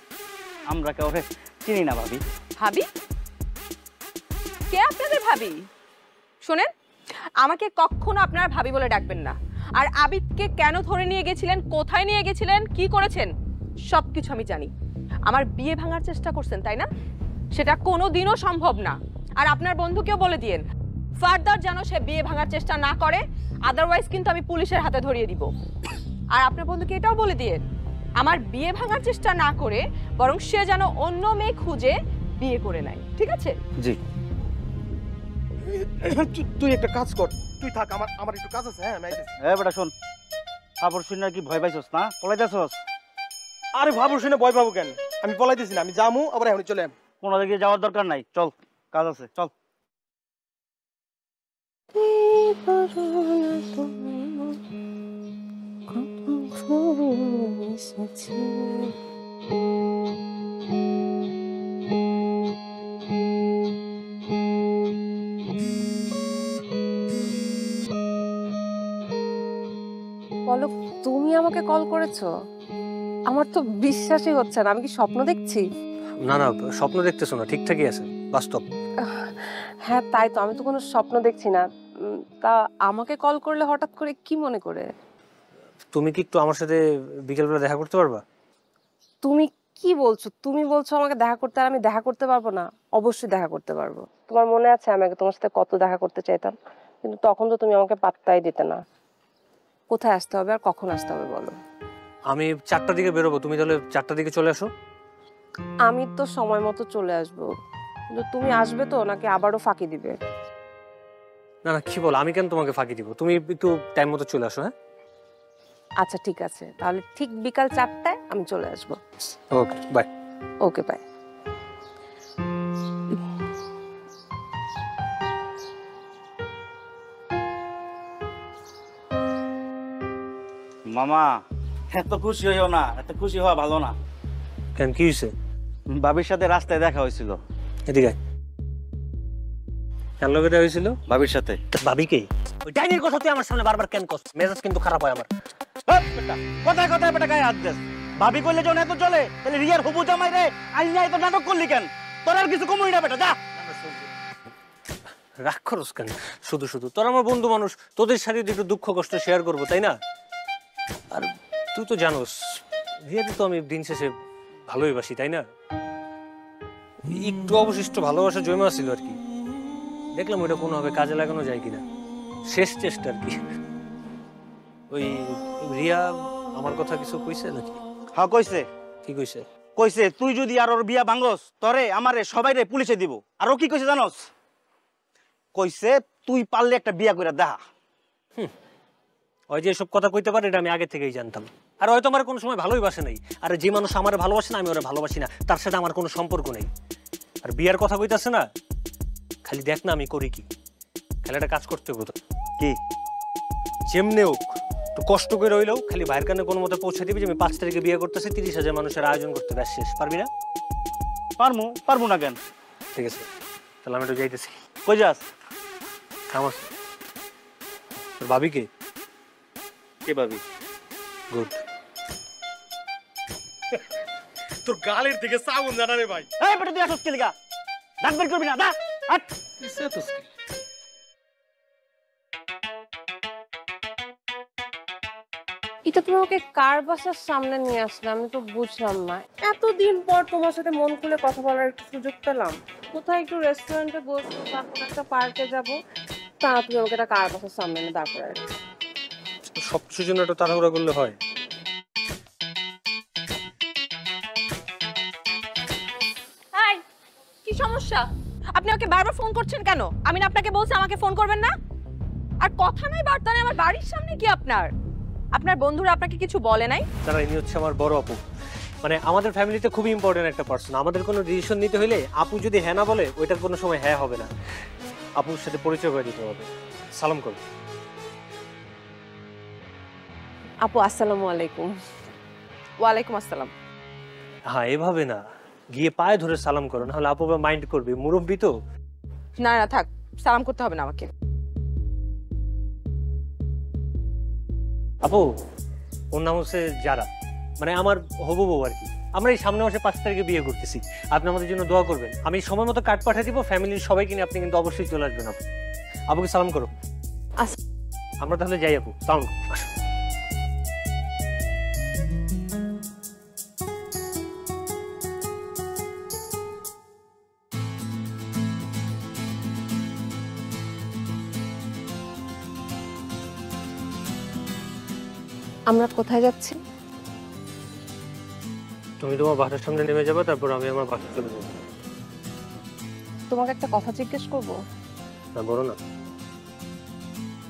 আমরা কেউ চিনি না ভাবি। ভাবি? কে আপনাদের ভাবি? শোনেন, আমাকে কখনো আপনারা ভাবি বলে ডাকবেন না। আর আবিদকে কেন ধরে নিয়ে গেছিলেন, কোথায় নিয়ে গেছিলেন, কি করেছেন, সবকিছু আমি জানি। আমার বিয়ে ভাঙার চেষ্টা করছেন তাই না? সেটা কোনোদিনও সম্ভব না। আর আপনার বন্ধুকেও বলে দিয়েন ফার্দার যেন সে বিয়ে ভাঙার চেষ্টা না করে, আদারওয়াইজ কিন্তু আমি পুলিশের হাতে ধরিয়ে দিব। আর আপনার বন্ধুকে এটাও বলে দিয়েন আমার বিয়ে ভাঙার চেষ্টা না করে বরং সে যেন অন্য মেয়ে খুঁজে বিয়ে করে নেয়। ঠিক আছে? জি। তুই একটা কাজ কর, তুই থাক, আমার একটু কাজ আছে। হ্যাঁ, আমি আইতেছি। বেটা শোন, খবর শুনে কি ভয় পাইছস না? পলাইতেছস? আরে ভাবো, শুনে ভয় পাবো কেন? আমি পলাইতেছি না, আমি যামু আবার এখন চলে আম। কোনো দিকে যাওয়ার দরকার নাই, চল, কাজ আছে, চল। পলক, তুমি আমাকে কল করেছো? আমার তো বিশ্বাসই হচ্ছে না, আমি কি স্বপ্ন দেখছি? না না, স্বপ্ন দেখতেছো না, ঠিকঠাকই আছে, বাস্তব। হ্যাঁ তাই তো, আমি তো কোনো স্বপ্ন দেখছি না। তা আমাকে কল করলে হঠাৎ করে কি মনে করে? তুমি কি একটু আমার সাথে বিকেলবেলা দেখা করতে পারবা? তুমি কি বলছো? তুমি বলছো আমাকে দেখা করতে, আর আমি দেখা করতে পারবো না? অবশ্যই দেখা করতে পারবো। তোমার মনে আছে আমি আগে তোমার সাথে কত দেখা করতে চাইতাম, কিন্তু তখন তো তুমি আমাকে পাত্তাই দিতে না। কোথায় আসতে হবে আর কখন আসতে হবে বলো? আমি 4টার দিকে বেরোবো, তুমি তাহলে 4টার দিকে চলে আসো। আমি তো সময় মতো চলে আসবো, কিন্তু তুমি আসবে তো নাকি আবারও ফাঁকি দিবে? না না, কি বল, আমি কেন তোমাকে ফাঁকি দিব? তুমি একটু টাইম মতো চলে আসো। হ্যাঁ আচ্ছা ঠিক আছে, তাহলে ঠিক বিকাল 4টায় আমি চলে আসবো। Okay bye. Okay bye. মামা এত খুশি হইও না, এত খুশি হওয়া ভালো না। কেন, কি হয়েছে? ভাবির সাথে রাস্তায় দেখা হয়েছিল। এদিকে আয়। কেন লোকে দেখা হয়েছিল? ভাবির সাথে। ভাবিকে? ওই ডাইনির কথা তুই আমার সামনে বারবার কেন করছ? মেজাজ কিন্তু খারাপ হয় আমার। কোথায় কোথায় বেটা গায়ে হাত দেস? ভাবি কইলে যখন এত চলে, তাহলে রিয়ার হবু জামাই রে আই নাই তো নাটক করলি কেন? তোর আর কিছু কমই না বেটা, যা। রাগ করস কেন শুধু শুধু? তোর আমার বন্ধু মানুষ, তোদের সাথে একটু দুঃখ কষ্ট শেয়ার করবো, তাই না? আর তুই তো জানোস রিয়াকে তো আমি দিন শেষে ভালোই বাসি, তাই না? একটু অবশিষ্ট ভালোবাসা জমে আসছিল আর কি, দেখলাম ওইটা কোনোভাবে কাজে লাগানো যায় কিনা, শেষ চেষ্টা আর কি। ওই রিয়া আমার কথা কিছু কইছে নাকি? হ্যাঁ কইছে। কি কইছে? কইছে তুই যদি আর ওর বিয়া ভাঙস, তরে আমারে সবাই রে পুলিশে দিব। আর ও কি কইছে জানোস? কইছে তুই পারলে একটা বিয়া কইরা দেখা। ওই যে এসব কথা কইতে পারে এটা আমি আগে থেকেই জানতাম। আর হয়তো আমার কোনো সময় ভালোই বাসে নাই। আর যে মানুষ আমার ভালোবাসে না, আমি ওরা ভালোবাসি না, তার সাথে আমার কোনো সম্পর্ক নেই। আর বিয়ার কথা কইতাছে না, খালি দেখ না আমি করি কি। খালি একটা কাজ করতে হতো কি, যেমনে হোক একটু কষ্ট করে রইলেও খালি ভাইয়ের কানে কোনো মতো পৌঁছে দিবি যে আমি 5 তারিখে বিয়ে করতেছি, 30,000 মানুষের আয়োজন করতে, ব্যাস শেষ। পারবি না? পারবো না কেন? ঠিক আছে, তাহলে আমি একটু যাইতেছি। কই যাস? আমার তোর ভাবি কে? কে ভাবি? গুড। তোর গালের দিকে সাউন্ড জানা রে ভাই। এই বেটা তুই আসছ কি লাগা? দাঁত বের করবি না, দা হাট। কিসে তো এটা তুমি ওকে কার বাসার সামনে নিয়ে আসলে আমি তো বুঝলাম না। এতদিন পর তোমার সাথে মন খুলে কথা বলার একটু সুযোগ পেলাম। কোথায় একটু রেস্টুরেন্টে বসবো, তারপর একটা পার্কে যাবো, তা তুমি আমাকে একটা কার বাসার সামনে এনে দাঁড় করে রাখছো। সবকিছুর জন্য একটু তাড়াহুড়া করলে হয়? হাই, কি সমস্যা? আপনি ওকে বারবার ফোন করছেন কেন? আমি না আপনাকে বলছি আমাকে ফোন করবেন না? আর কথা নাই বার্তা নেই, আমার বাড়ির সামনে কি আপনার? আপনার বন্ধুরা আপনাকে কিছু বলে নাই? তারা ইনি হচ্ছে আমার বড় আপু, মানে আমাদের ফ্যামিলিতে খুবই ইম্পর্টেন্ট একটা পার্সন। আমাদের কোনো ডিসিশন নিতে হলে আপু যদি হ্যাঁ না বলে, ওইটার কোনো সময় হ্যাঁ হবে না। আপুর সাথে পরিচয় করে দিতে হবে। সালাম করো। আপু আসসালামু আলাইকুম। ওয়ালাইকুম আসসালাম। হ্যাঁ, এভাবে না, গিয়ে পায়ে ধরে সালাম করো, নাহলে আপু মাইন্ড করবে, মুরব্বী তো। না না থাক, সালাম করতে হবে না আমাকে। আপু, ওর নাম হচ্ছে যারা, মানে আমার হবু বউ আর কি। আমরা এই সামনে মাসে 5 তারিখে বিয়ে করতেছি। আপনি আমাদের জন্য দোয়া করবেন। আমি সময় মতো কার্ড পাঠিয়ে দিব, ফ্যামিলির সবাইকে নিয়ে আপনি কিন্তু অবশ্যই চলে আসবেন। আপু, আপুকে সালাম করো। আমরা তাহলে যাই আপু, সালাম আসো। আমরা কোথায় যাচ্ছি? তুমি তোমার বাসার সামনে নেমে যাবে, তারপর আমি আমার বাসায় চলে যাবো। তোমাকে একটা কথা জিজ্ঞেস করব? না, বলো না।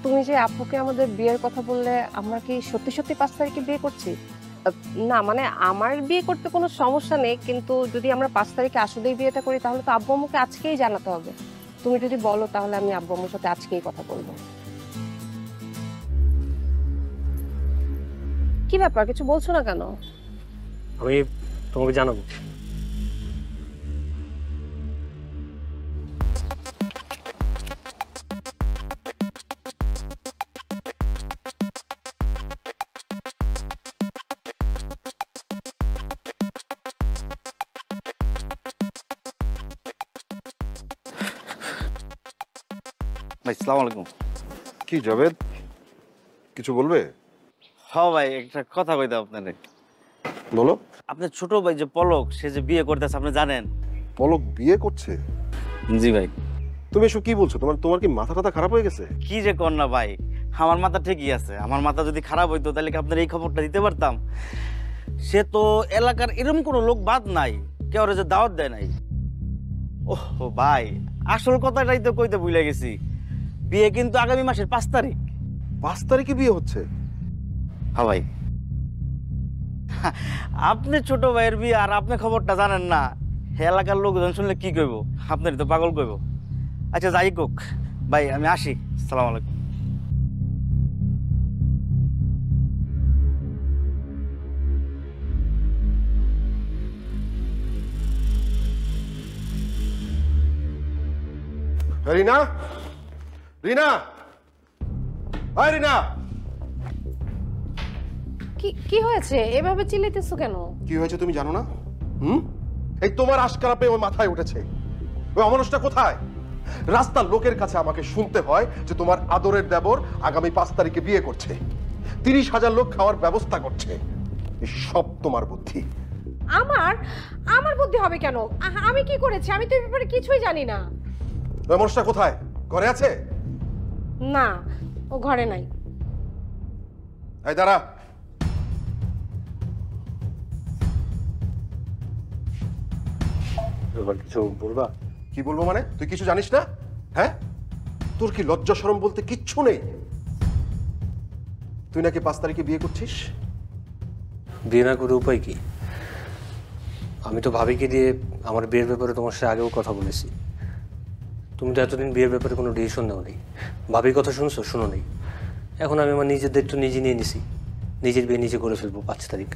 তুমি যে আপুকে আমাদের বিয়ের কথা বললে, আমরা কি সত্যি সত্যি 5 তারিখে বিয়ে করছি? না মানে আমার বিয়ে করতে কোনো সমস্যা নেই, কিন্তু যদি আমরা 5 তারিখে আসলেই বিয়েটা করি তাহলে তো আব্বু আম্মুকে আজকেই জানাতে হবে। তুমি যদি বলো তাহলে আমি আব্বু আম্মুর সাথে আজকেই কথা বলবো। কি ব্যাপার, কিছু বলছো না কেন? আমি তোমাকে জানাবো। ভাই সালাম আলাইকুম। কি জাভেদ, কিছু বলবে? হ্যাঁ ভাই, একটা কথা কইতে আপনারে। বলো। আপনার ছোট ভাই যে পলক, সে যে বিয়ে করতেছে, আপনি জানেন? পলক বিয়ে করছে? জি ভাই। তুমি এসব কি বলছো? তোমার কি মাথা টাথা খারাপ হয়ে গেছে? কি যে কর না ভাই, আমার মাথা ঠিকই আছে। আমার মাথা যদি খারাপ হইতো তাহলে কি আপনার এই খবরটা দিতে পারতাম? সে তো এলাকার এরকম কোনো লোক বাদ নাই কেউ যে দাওয়াত দেয় নাই। ওহ ভাই, আসল কথাটাই তো কইতে ভুলে গেছি। বিয়ে কিন্তু আগামী মাসের 5 তারিখ। 5 তারিখে বিয়ে হচ্ছে? হ্যাঁ ভাই। আপনি ছোট ভাইয়ের বিয়ে আর আপনি খবরটা জানেন না, এলাকার লোকজন শুনলে কি কইব? আপনার তো পাগল কইব। আচ্ছা যাই হোক ভাই, আমি আসি। আসসালামু আলাইকুম। রিনা, রিনা, আয় রিনা। কি হয়েছে? এভাবে চিল্লাইতেছো কেন? কি হয়েছে তুমি জানো না? এই তোমার আশকারা পেয়ে ওর মাথায় উঠেছে। ওই অমানুষটা কোথায়? রাস্তার লোকের কাছে আমাকে শুনতে হয় যে তোমার আদরের দেবর আগামী 5 তারিখে বিয়ে করছে, 30,000 লোক খাওয়ার ব্যবস্থা করছে। সব তোমার বুদ্ধি। আমার বুদ্ধি হবে কেন? আমি কি করেছি? আমি তো এই ব্যাপারে কিছুই জানি না। ওই মানুষটা কোথায়? ঘরে আছে? না, ও ঘরে নাই। এই দাঁড়া। এবার কিছু বলবা? কি বলবো মানে? তুই কিছু জানিস না? হ্যাঁ, তোর কি লজ্জা শরম বলতে কিচ্ছু নেই? তুই নাকি 5 তারিখে বিয়ে করছিস? বিয়ে না করে উপায় কি? আমি তো ভাবিকে দিয়ে আমার বিয়ের ব্যাপারে তোমার সাথে আগেও কথা বলেছি। তুমি তো এতদিন বিয়ের ব্যাপারে কোনো ডিসিশন নেও নেই। ভাবির কথা শুনছো? শুনো নেই। এখন আমি আমার নিজের দায়িত্ব নিজে নিয়ে নিছি, নিজের বিয়ে নিজে করে ফেলবো 5 তারিখ।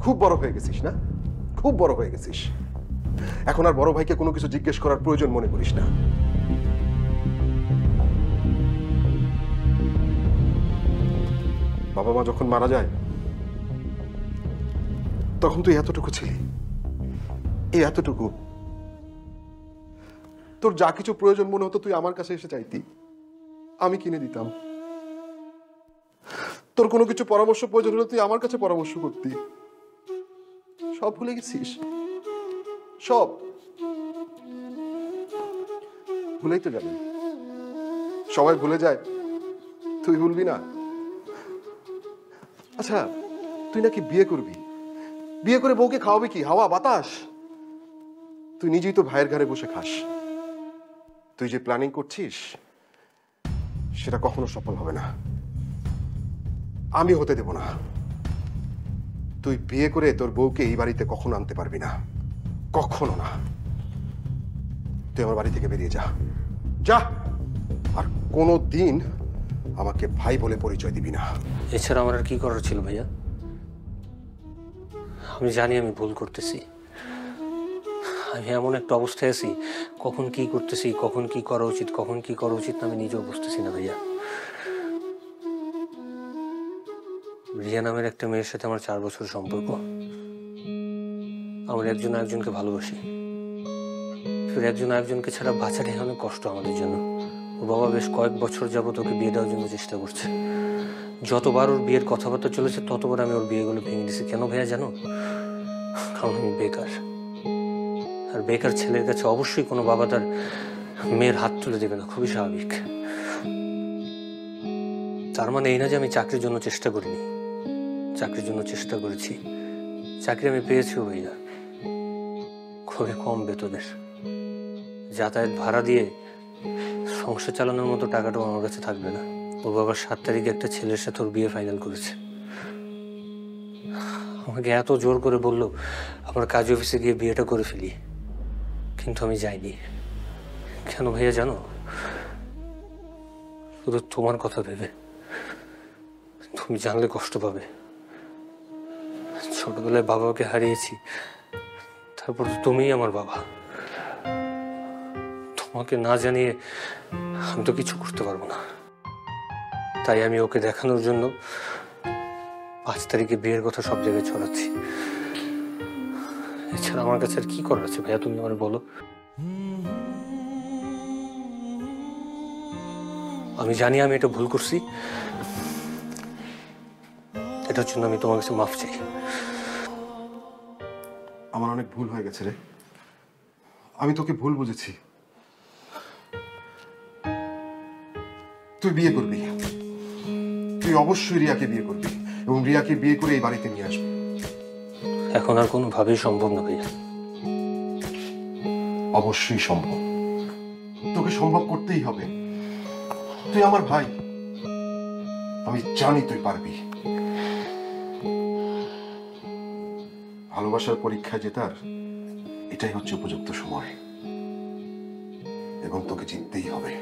খুব বড় হয়ে গেছিস না? খুব বড় হয়ে গেছিস। এখন আর বড় ভাইকে কোনো কিছু জিজ্ঞেস করার প্রয়োজন মনে করিস না। বাবা মা যখন মারা যায় তখন তুই এতটুকু ছিলি, এই এতটুকু। তোর যা কিছু প্রয়োজন মনে হতো তুই আমার কাছে এসে চাইতি, আমি কিনে দিতাম। তোর কোনো কিছু পরামর্শ প্রয়োজন হলে তুই আমার কাছে পরামর্শ করতি। সব ভুলে গেছিস? সব ভুলেই তো যাবে। সবাই ভুলে যায়, তুই ভুলবি না? আচ্ছা, তুই নাকি বিয়ে করবি, বিয়ে করে বউকে খাওয়াবি কি? হাওয়া বাতাস? তুই নিজেই তো ভাইয়ের ঘরে বসে খাস। তুই যে প্ল্যানিং করছিস সেটা কখনো সফল হবে না, আমি হতে দেব না। তুই বিয়ে করে তোর বউকে এই বাড়িতে কখনো আনতে পারবি না, কখনো না। তুই আমার বাড়ি থেকে বেরিয়ে যা, যা। আর কোনো দিন আমাকে ভাই বলে পরিচয় দিবি না। এছাড়া আমার আর কি করার ছিল ভাইয়া? আমি জানি আমি ভুল করতেছি। আমি এমন একটা অবস্থায় আছি, কখন কি করতেছি, কখন কি করা উচিত, কখন কি করা উচিত আমি নিজেও বুঝতেছি না ভাইয়া। রিয়া নামের একটা মেয়ের সাথে আমার 4 বছর সম্পর্ক। আমরা একজন আরেকজনকে ভালোবাসি। একজন আরেকজনকে ছাড়া বাঁচাটাই অনেক কষ্ট আমাদের জন্য। ওর বাবা বেশ কয়েক বছর যাবত ওকে বিয়ে দেওয়ার জন্য চেষ্টা করছে। যতবার ওর বিয়ের কথাবার্তা চলেছে ততবার আমি ওর বিয়েগুলো ভেঙে দিয়েছি। কেন ভাইয়া জানো? কারণ আমি বেকার। আর বেকার ছেলের কাছে অবশ্যই কোনো বাবা তার মেয়ের হাত তুলে দেবে না, খুবই স্বাভাবিক। তার মানে এই না যে আমি চাকরির জন্য চেষ্টা করিনি। চাকরির জন্য চেষ্টা করেছি, চাকরি আমি পেয়েছিও ভাইয়া, খুবই কম বেতনের। যাতায়াত ভাড়া দিয়ে সংসার চালানোর মতো টাকাটাও আমার কাছে থাকবে না। ওর বাবা 7 তারিখে একটা ছেলের সাথে ওর বিয়ে ফাইনাল করেছে। আমাকে এত জোর করে বললো আমার কাজ অফিসে গিয়ে বিয়েটা করে ফেলি, কিন্তু আমি যাইনি। কেন ভাইয়া জানো? শুধু তোমার কথা ভেবে। তুমি জানলে কষ্ট পাবে। ছোটবেলায় বাবাকে হারিয়েছি, তারপর তুমিই আমার বাবা। তোমাকে না জানিয়ে আমি তো কিছু করতে পারবো না। তাই আমি ওকে দেখানোর জন্য 5 তারিখে বিয়ের কথা সব জায়গায় ছড়াচ্ছি। এছাড়া আমার কাছে আর কি করার আছে ভাইয়া, তুমি আমার বলো। আমি জানি আমি এটা ভুল করছি, এটার জন্য আমি তোমার কাছে মাফ চাই। আমার অনেক ভুল হয়ে গেছে রে, আমি তোকে ভুল বুঝেছি। তুই বিয়ে করবি, তুই অবশ্যই রিয়াকে বিয়ে করবি এবং রিয়াকে বিয়ে করে এই বাড়িতে নিয়ে আসবি। এখন আর কোনোভাবেই সম্ভব না ভাইয়া। অবশ্যই সম্ভব, তোকে সম্ভব করতেই হবে। তুই আমার ভাই, আমি জানি তুই পারবি। ভালোবাসার পরীক্ষায় জেতার এটাই হচ্ছে উপযুক্ত সময় এবং তোকে জিততেই হবে।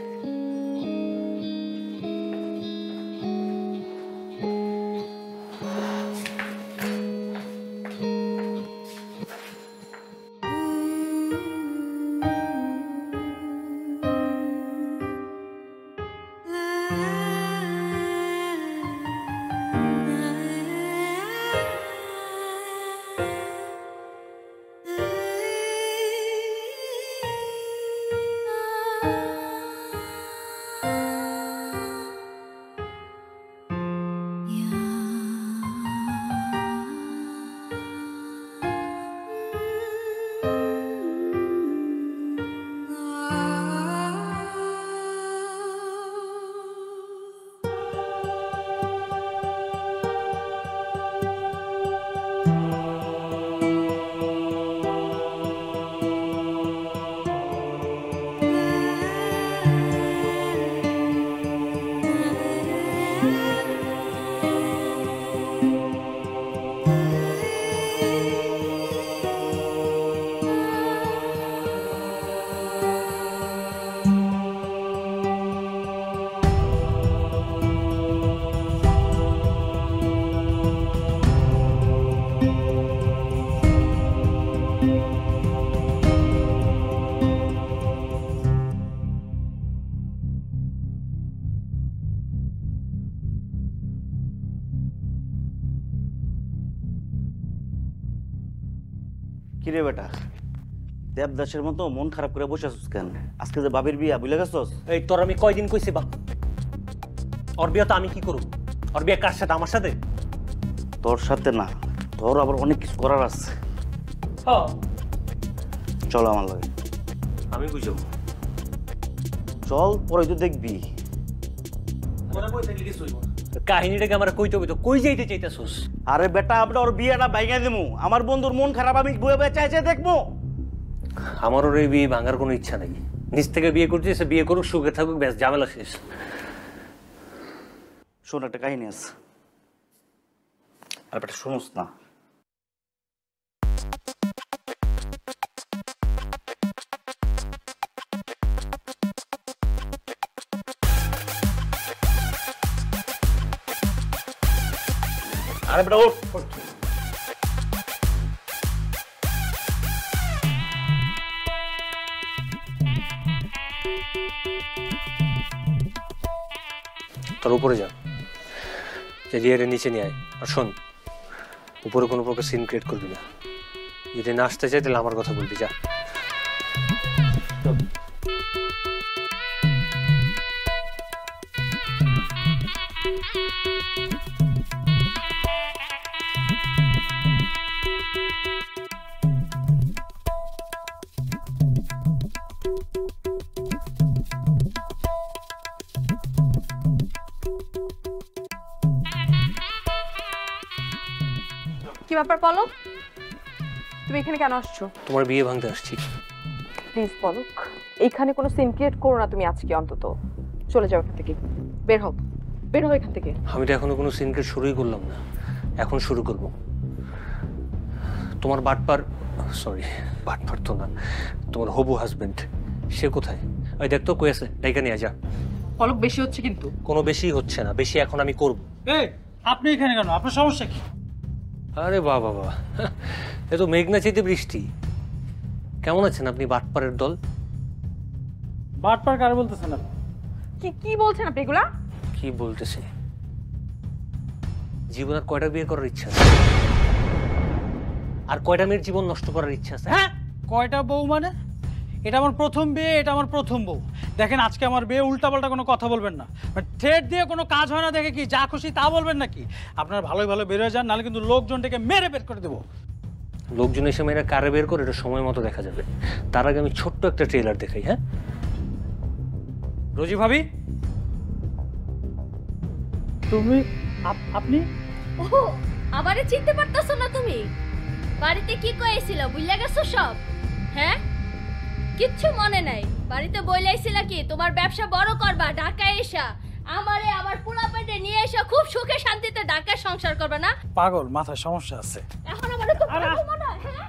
কিরে বেটা, দেবদাসের মতো মন খারাপ করে বসে আছিস কেন? আজকে যে বাবির বিয়া বুঝলে গেছস? এই তোর আমি কয়দিন কইছি বা ওর বিয়ে তো আমি কি করব? ওর বিয়ে কার সাথে? আমার সাথে? তোর সাথে না, তোর আবার অনেক কিছু করার আছে। হ্যাঁ চল আমার লগে। আমি বুঝাবো। চল, পরে তো দেখবি। কাহিনীটাকে আমার কইতে কইতো কই যাইতে চাইতেছস? আরে বেটা, আমরা ওর বিয়েটা ভাঙাই দেবো। আমার বন্ধুর মন খারাপ, আমি বয়ে বয়ে চাইছে দেখবো। আমার ওর এই বিয়ে ভাঙার কোনো ইচ্ছা নেই। নিজ থেকে বিয়ে করতে এসে বিয়ে করুক, সুখে থাকুক, ব্যাস, ঝামেলা শেষ। শোন, একটা কাহিনী আছে। আর বেটা শুনোস না? আরে বেটা ওঠ। তোর উপরে যা, রিয়ারে নিচে নিয়ে আয়। আর শোন, উপরে কোনো প্রকার সিন ক্রিয়েট করবি না। যদি না আসতে চাই তাহলে আমার কথা বলবি, যা। কি ব্যাপার পলক, তুমি এখানে কেন আসছো? তোমার বিয়ে ভাঙতে আসছি। প্লিজ পলক, এইখানে কোনো সিন ক্রিয়েট করো না তুমি আজকে। অন্তত চলে যাও এখান থেকে, বের হও, বের হও এখান থেকে। আমি তো এখনো কোনো সিন ক্রিয়েট শুরুই করলাম না, এখন শুরু করব। তোমার বাটপার, সরি বাটপার তো না, তোমার হবু হাজবেন্ড, সে কোথায়? ওই দেখ তো, কই আছে, ডাইকা নিয়ে যা। পলক, বেশি হচ্ছে কিন্তু। কোনো বেশি হচ্ছে না, বেশি এখন আমি করব। এই আপনি এখানে কেন? আপনার সমস্যা কি? আরে বাবা বাবা, এ তো মেঘনা চাইতে বৃষ্টি। কেমন আছেন আপনি বাটপারের দল? বাটপার কারে বলতেছেন আপনি? কি কি বলছেন আপনি এগুলা? কি বলতেছে? জীবন আর কয়টা বিয়ে করার ইচ্ছা? আর কয়টা মেয়ের জীবন নষ্ট করার ইচ্ছা আছে? হ্যাঁ, কয়টা বউ মানে? এটা আমার প্রথম বিয়ে, এটা আমার প্রথম বউ। দেখেন, আজকে আমার বিয়ে, উল্টাপাল্টা কোনো কথা বলবেন না। থ্রেট দিয়ে কোনো কাজ হয় না দেখে কি যা খুশি তা বলবেন নাকি? আপনারা ভালোই ভালো বেরোয় যান, নাহলে কিন্তু লোকজনটাকে মেরে বের করে দেবো। লোকজন এসে মেয়েরা কারে বের করে এটা সময় মতো দেখা যাবে। তার আগে আমি ছোট্ট একটা ট্রেলার দেখাই। হ্যাঁ, রোজি ভাবি, তুমি আপনি ও আমারে চিনতে পারতাছো না তুমি? বাড়িতে কি কইছিল বুইলা গেছো সব? হ্যাঁ, কিচ্ছু মনে নাই? বাড়িতে বইলাইছিলা কি তোমার ব্যবসা বড় করবা, ঢাকায় এসা আমারে আমার পোলাপাইতে নিয়ে এসে খুব সুখে শান্তিতে ঢাকায় সংসার করবা না? পাগল, মাথায় সমস্যা আছে। এখন আমারে তো পাগল মনে হয়। হ্যাঁ,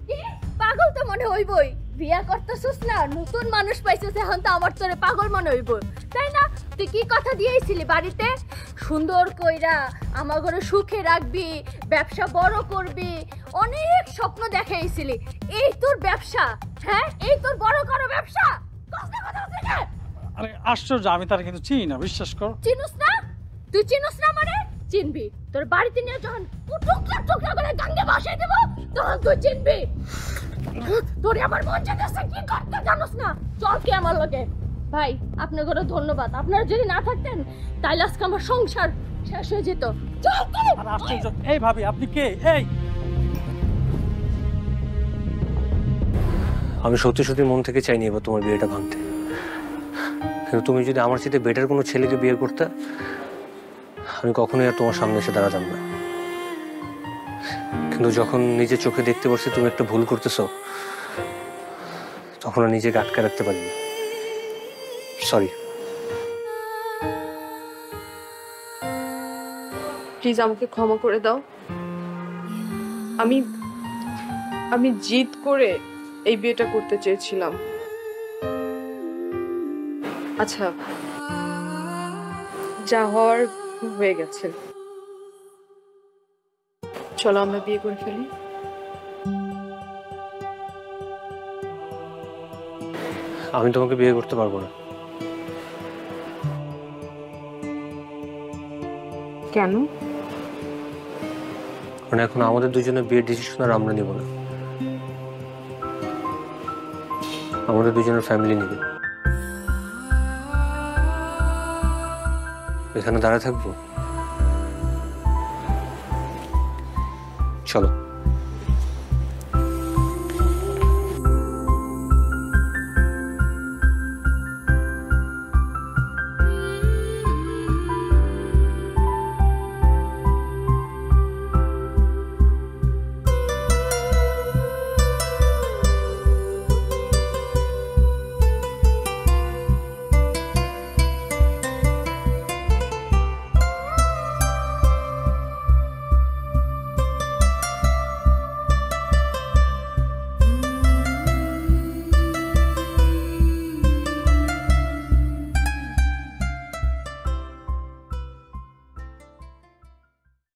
কি পাগল তো মনে হইবই। বিয়া করতেছস না, নতুন মানুষ পাইছস, এখন তো আমার তোরে পাগল মনে হইব, তাই না? তুই কি কথা দিয়েছিলি বাড়িতে? সুন্দর কইরা আমার ঘরে সুখে রাখবি, ব্যবসা বড় করবি, অনেক স্বপ্ন দেখাইছিলি। এই তোর ব্যবসা? হ্যাঁ, এই তোর বড় করো ব্যবসা? কষ্ট কথা থেকে আরে আশ্চর্য, আমি তার কিন্তু চিনি না, বিশ্বাস কর। চিনুস না? তুই চিনুস না মানে? চিনবি। তোর বাড়িতে নিয়ে যখন টুকরা টুকরা করে গাঙ্গে বসাই দেব, তখন তুই চিনবি। তোরে আমার মন চাইতেছে, কি করতে জানোস না? চল কি আমার লগে। ভাই, আপনার ঘরে ধন্যবাদ। আপনারা যদি না থাকতেন তাইলে আজকে আমার সংসার শেষ হয়ে যেত। চল কি? আর আশ্চর্য, এই ভাবি আপনি কে? এই আমি সত্যি সত্যি মন থেকে চাইনি এবার তোমার বিয়েটা ভাঙতে, কিন্তু তুমি যদি আমার সাথে বেটার কোনো ছেলেকে বিয়ে করতে, আমি কখনোই আর তোমার সামনে এসে দাঁড়াতাম না। কিন্তু যখন নিজের চোখে দেখতে পাচ্ছি তুমি একটা ভুল করতেছো, তখন আর নিজেকে আটকে রাখতে পারিনি। সরি। প্লিজ আমাকে ক্ষমা করে দাও। আমি আমি জিদ করে এই বিয়েটা করতে চেয়েছিলাম। আচ্ছা, যা হওয়ার হয়ে গেছে, চলো আমরা বিয়ে করে ফেলি। আমি তোমাকে বিয়ে করতে পারবো না। কেন? কারণ এখন আমাদের দুজনের বিয়ের ডিসিশন আর আমরা নিব না, আমাদের দুজনের ফ্যামিলি নিবে। এখানে দাঁড়ায় থাকবো? চলো।